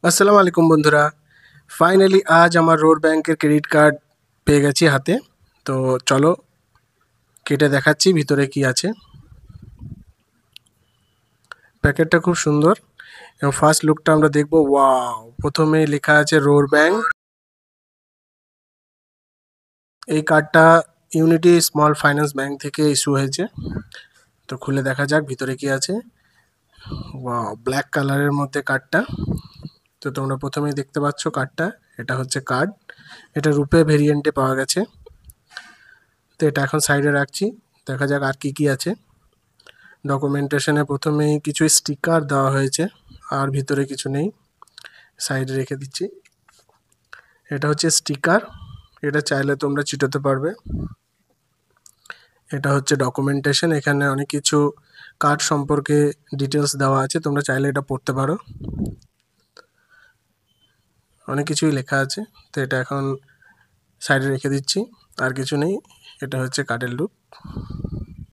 আসসালামু আলাইকুম বন্ধুরা। ফাইনালি আজ আমার রোড ব্যাংকের ক্রেডিট কার্ড পেয়ে গেছি হাতে। তো চলো কেটে দেখাচ্ছি ভিতরে কি আছে। প্যাকেটটা খুব সুন্দর এবং ফার্স্ট লুকটা আমরা দেখবো। ওয়াও, প্রথমেই লেখা আছে রোড ব্যাংক। এই কার্ডটা ইউনিটি স্মল ফাইন্যান্স ব্যাংক থেকে ইস্যু হয়েছে। তো খুলে দেখা যাক ভিতরে কি আছে। ওয়াও, ব্ল্যাক কালারের মধ্যে কার্ডটা। তো তোমরা প্রথমেই দেখতে পাচ্ছ কার্ডটা, এটা হচ্ছে কার্ড। এটা রুপে ভেরিয়েন্টে পাওয়া গেছে। তো এটা এখন সাইডে রাখছি, দেখা যাক আর কি কি আছে। ডকুমেন্টেশনে প্রথমেই কিছু স্টিকার দেওয়া হয়েছে, আর ভিতরে কিছু নেই, সাইডে রেখে দিচ্ছি। এটা হচ্ছে স্টিকার, এটা চাইলে তোমরা চিটাতে পারবে। এটা হচ্ছে ডকুমেন্টেশন, এখানে অনেক কিছু কার্ড সম্পর্কে ডিটেলস দেওয়া আছে, তোমরা চাইলে এটা পড়তে পারো। অনেক কিছুই লেখা আছে। তো এটা এখন সাইডে রেখে দিচ্ছি, আর কিছু নেই। এটা হচ্ছে কার্ডের লুক।